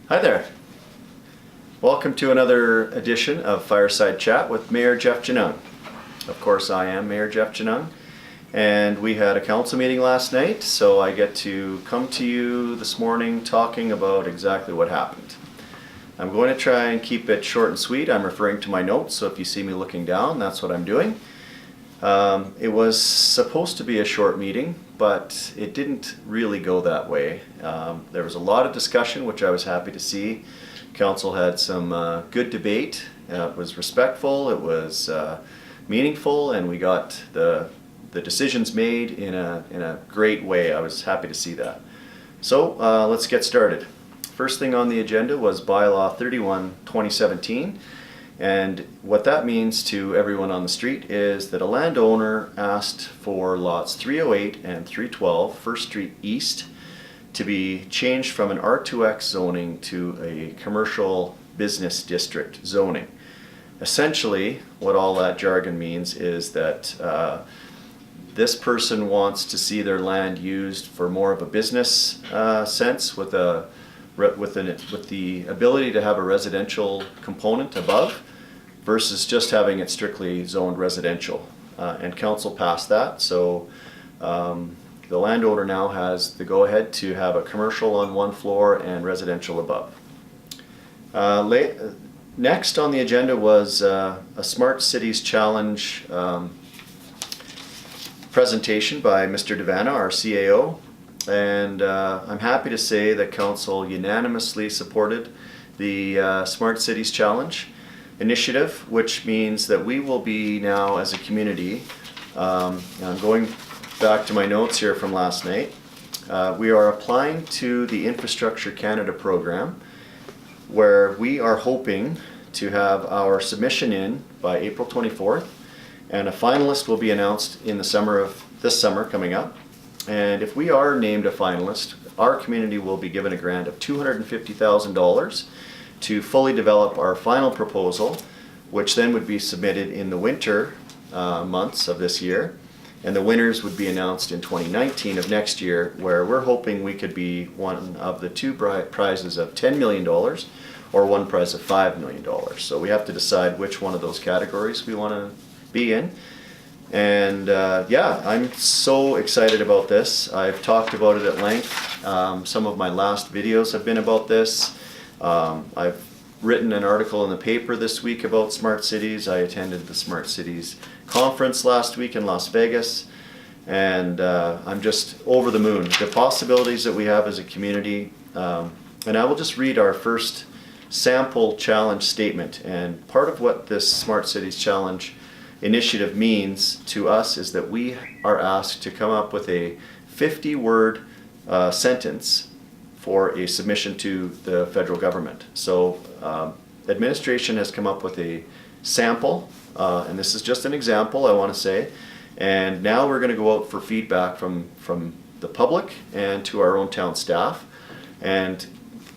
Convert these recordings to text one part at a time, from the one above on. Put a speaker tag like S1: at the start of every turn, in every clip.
S1: Hi there. Welcome to another edition of Fireside Chat with Mayor Jeff Janung. Of course, I am Mayor Jeff Janung, and we had a council meeting last night, so I get to come to you this morning talking about exactly what happened. I'm going to try and keep it short and sweet. I'm referring to my notes, so if you see me looking down, that's what I'm doing. It was supposed to be a short meeting, but it didn't really go that way. There was a lot of discussion, which I was happy to see. Council had some good debate. It was respectful, it was meaningful, and we got the decisions made in a great way. I was happy to see that. So let's get started. First thing on the agenda was Bylaw 31, 2017. And what that means to everyone on the street is that a landowner asked for lots 308 and 312 First Street East to be changed from an R2X zoning to a commercial business district zoning. Essentially, what all that jargon means is that this person wants to see their land used for more of a business sense with the ability to have a residential component above versus just having it strictly zoned residential. And council passed that, so the landowner now has the go-ahead to have a commercial on one floor and residential above. Next on the agenda was a Smart Cities Challenge presentation by Mr. Devana, our CAO, and I'm happy to say that council unanimously supported the Smart Cities Challenge initiative, which means that we will be now as a community, I'm going back to my notes here from last night, we are applying to the Infrastructure Canada program, where we are hoping to have our submission in by April 24th, and a finalist will be announced in the summer of this summer coming up. And if we are named a finalist, our community will be given a grant of $250,000 to fully develop our final proposal, which then would be submitted in the winter months of this year, and the winners would be announced in 2019 of next year, where we're hoping we could be one of the two prizes of $10 million or one prize of $5 million. So we have to decide which one of those categories we want to be in. And yeah, I'm so excited about this. I've talked about it at length. Some of my last videos have been about this. I've written an article in the paper this week about smart cities. I attended the Smart Cities conference last week in Las Vegas, and I'm just over the moon. The possibilities that we have as a community, and I will just read our first sample challenge statement. And part of what this Smart Cities Challenge initiative means to us is that we are asked to come up with a 50-word sentence for a submission to the federal government. So administration has come up with a sample, and this is just an example, I want to say, and now we're going to go out for feedback from the public and to our own town staff and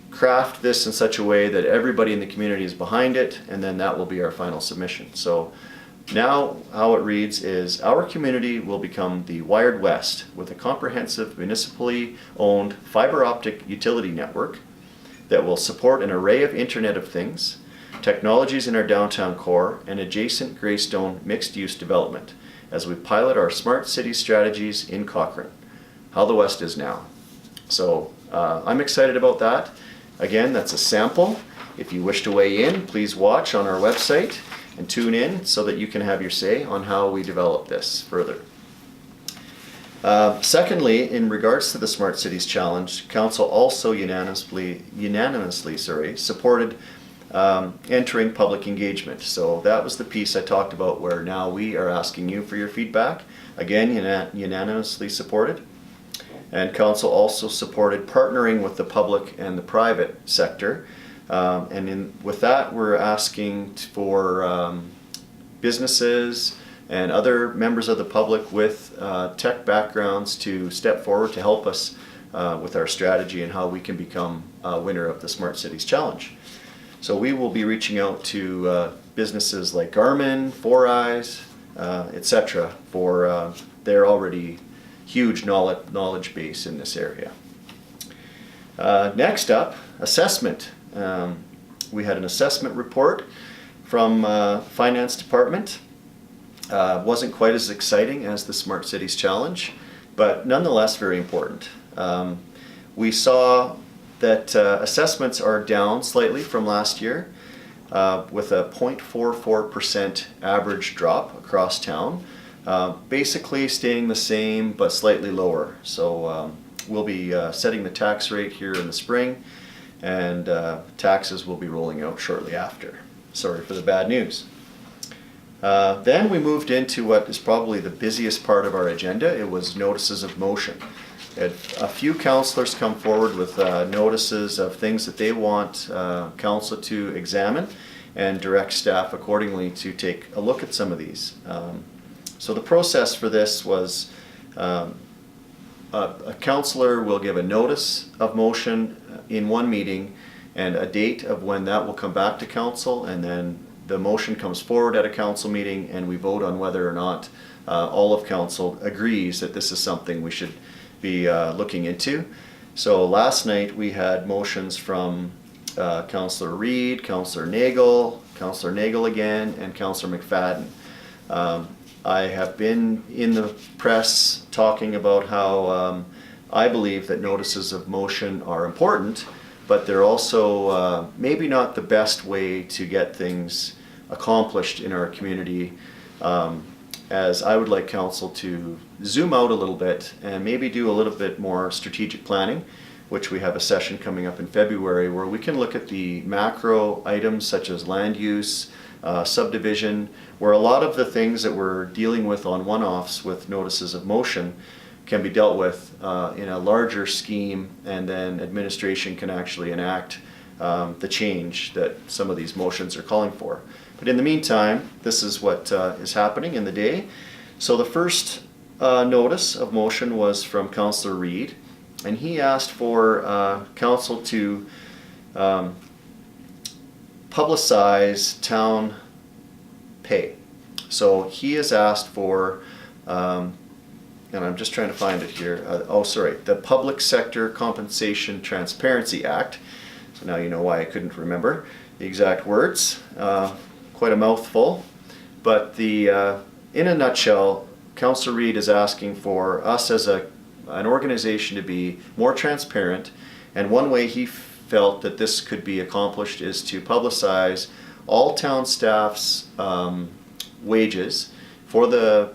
S1: craft this in such a way that everybody in the community is behind it, and then that will be our final submission. So now how it reads is, our community will become the Wired West with a comprehensive municipally owned fiber optic utility network that will support an array of Internet of Things, technologies in our downtown core, and adjacent Greystone mixed-use development as we pilot our smart city strategies in Cochrane. How the West is now. So I'm excited about that. Again, that's a sample. If you wish to weigh in, please watch on our website and tune in so that you can have your say on how we develop this further. Secondly, in regards to the Smart Cities Challenge, Council also unanimously supported entering public engagement. So that was the piece I talked about where now we are asking you for your feedback. Again, unanimously supported. And Council also supported partnering with the public and the private sector. With that, we're asking for businesses and other members of the public with tech backgrounds to step forward to help us with our strategy and how we can become a winner of the Smart Cities Challenge. So we will be reaching out to businesses like Garmin, Four Eyes, etc. for their already huge knowledge base in this area. Next up, assessment. We had an assessment report from Finance Department. Wasn't quite as exciting as the Smart Cities Challenge, but nonetheless very important. We saw that assessments are down slightly from last year, with a 0.44% average drop across town, basically staying the same but slightly lower. So we'll be setting the tax rate here in the spring, and taxes will be rolling out shortly after. Sorry for the bad news. Then we moved into what is probably the busiest part of our agenda. It was notices of motion. A few councillors come forward with notices of things that they want council to examine, and direct staff accordingly to take a look at some of these. So the process for this was a councillor will give a notice of motion in one meeting and a date of when that will come back to council, and then the motion comes forward at a council meeting and we vote on whether or not all of council agrees that this is something we should be looking into. So last night we had motions from Councillor Reid, Councillor Nagel again, and Councillor McFadden. I have been in the press talking about how I believe that notices of motion are important, but they're also maybe not the best way to get things accomplished in our community, as I would like council to zoom out a little bit and maybe do a little bit more strategic planning, which we have a session coming up in February where we can look at the macro items such as land use, subdivision, where a lot of the things that we're dealing with on one-offs with notices of motion can be dealt with in a larger scheme, and then administration can actually enact the change that some of these motions are calling for. But in the meantime, this is what is happening in the day. So the first notice of motion was from Councillor Reid, and he asked for council to publicize town pay. So he has asked for, and I'm just trying to find it here, the Public Sector Compensation Transparency Act. So now you know why I couldn't remember the exact words. Quite a mouthful, but in a nutshell, Councillor Reid is asking for us as an organization to be more transparent, and one way he felt that this could be accomplished is to publicize all town staff's wages for the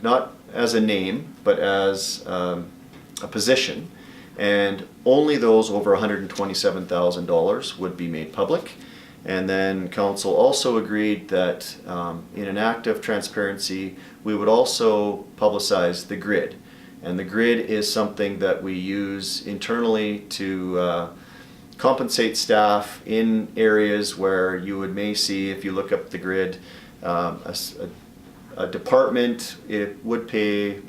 S1: not as a name but as a position, and only those over $127,000 would be made public. And then council also agreed that in an act of transparency, we would also publicize the grid. And the grid is something that we use internally to compensate staff in areas where you may see, if you look up the grid, a department, it would pay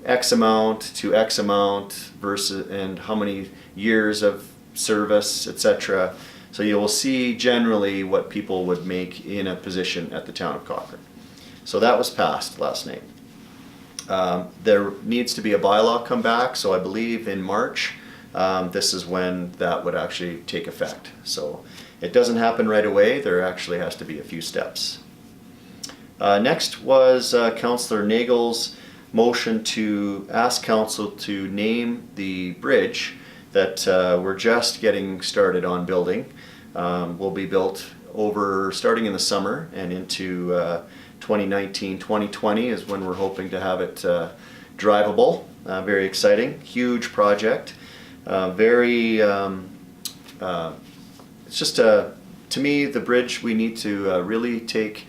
S1: X amount to X amount versus, and how many years of service, etc. So you will see generally what people would make in a position at the town of Cochrane. So that was passed last night. There needs to be a bylaw come back, so I believe in March, this is when that would actually take effect. So it doesn't happen right away, there actually has to be a few steps. Next was Councillor Nagel's motion to ask council to name the bridge that we're just getting started on building. Will be built over starting in the summer and into 2019-2020 is when we're hoping to have it drivable. Very exciting, huge project. It's just to me, the bridge, we need to really take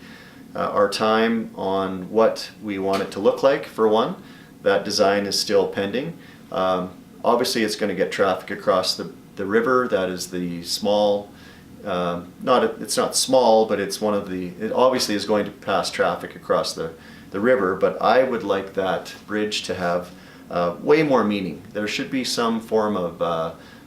S1: our time on what we want it to look like. For one, that design is still pending. Obviously it's going to get traffic across the river. That is the small, it's not small, but it's one of it obviously is going to pass traffic across the river, but I would like that bridge to have way more meaning. There should be some form of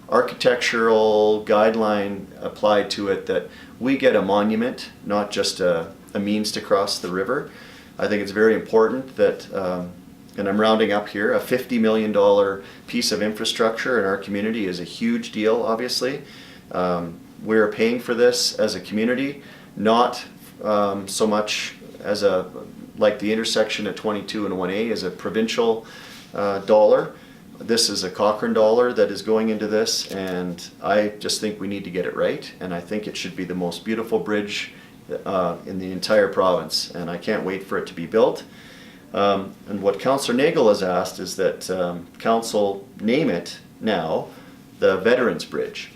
S1: architectural guideline applied to it, that we get a monument, not just a means to cross the river. I think it's very important that, and I'm rounding up here, a $50 million piece of infrastructure in our community is a huge deal, obviously. We're paying for this as a community, not so much as like the intersection at 22 and 1A is a provincial dollar. This is a Cochrane dollar that is going into this, and I just think we need to get it right, and I think it should be the most beautiful bridge in the entire province, and I can't wait for it to be built. And what Councillor Nagel has asked is that Council name it now the Veterans Bridge.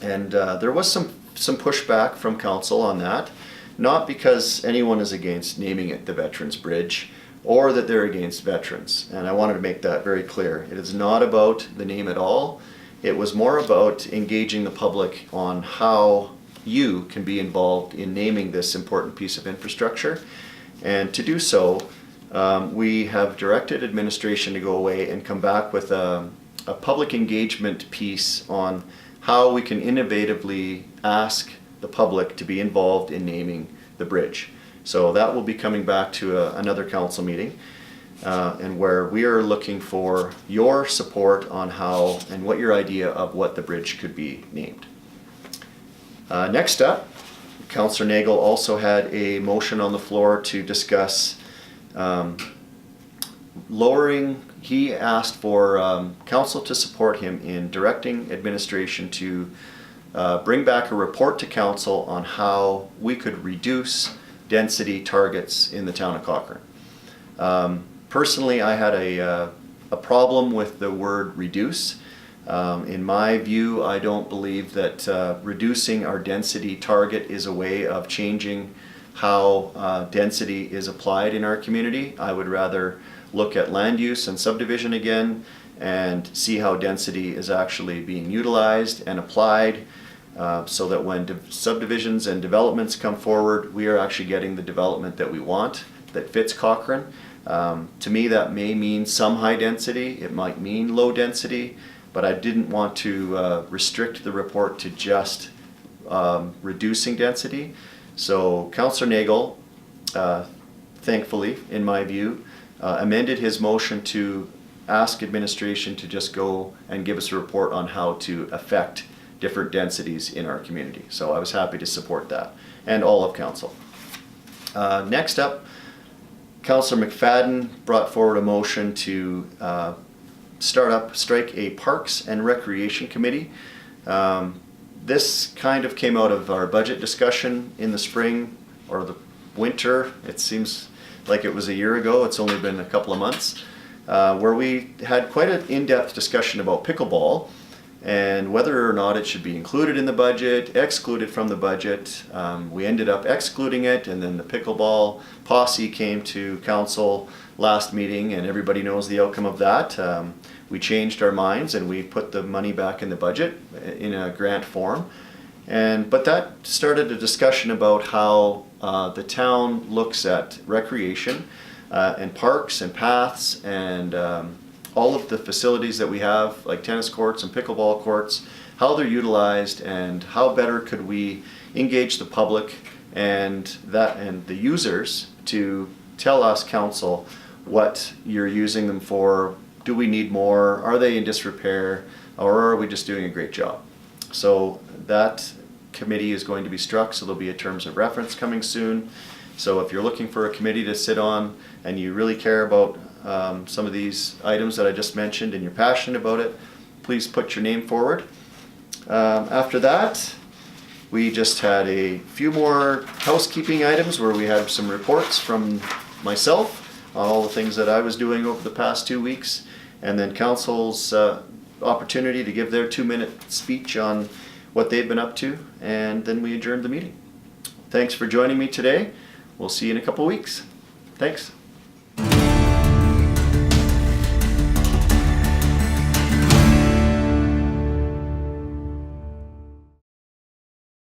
S1: And there was some pushback from Council on that, not because anyone is against naming it the Veterans Bridge, or that they're against veterans. And I wanted to make that very clear. It is not about the name at all. It was more about engaging the public on how you can be involved in naming this important piece of infrastructure. And to do so, we have directed administration to go away and come back with a public engagement piece on how we can innovatively ask the public to be involved in naming the bridge. So that will be coming back to another council meeting, and where we are looking for your support on how and what your idea of what the bridge could be named. Next up, Councillor Nagel also had a motion on the floor to discuss lowering. He asked for council to support him in directing administration to bring back a report to council on how we could reduce density targets in the town of Cochrane. Personally, I had a problem with the word reduce. In my view, I don't believe that reducing our density target is a way of changing how density is applied in our community. I would rather look at land use and subdivision again and see how density is actually being utilized and applied, so that when subdivisions and developments come forward, we are actually getting the development that we want that fits Cochrane. To me, that may mean some high density, it might mean low density, but I didn't want to restrict the report to just reducing density. So Councillor Nagel, thankfully, in my view, amended his motion to ask administration to just go and give us a report on how to affect different densities in our community. So I was happy to support that, and all of council. Next up, Councillor McFadden brought forward a motion to strike a Parks and Recreation Committee. This kind of came out of our budget discussion in the spring or the winter. It seems like it was a year ago. It's only been a couple of months, where we had quite an in-depth discussion about pickleball and whether or not it should be included in the budget, excluded from the budget. We ended up excluding it, and then the pickleball posse came to council last meeting, and everybody knows the outcome of that. We changed our minds and we put the money back in the budget in a grant form. But that started a discussion about how the town looks at recreation and parks and paths and all of the facilities that we have, like tennis courts and pickleball courts, how they're utilized, and how better could we engage the public and the users to tell us, council, what you're using them for. Do we need more? Are they in disrepair? Or are we just doing a great job? So that committee is going to be struck, so there'll be a terms of reference coming soon. So if you're looking for a committee to sit on and you really care about some of these items that I just mentioned and you're passionate about it, please put your name forward. After that, we just had a few more housekeeping items where we had some reports from myself on all the things that I was doing over the past 2 weeks, and then council's opportunity to give their 2-minute speech on what they've been up to, and then we adjourned the meeting. Thanks for joining me today. We'll see you in a couple weeks. Thanks.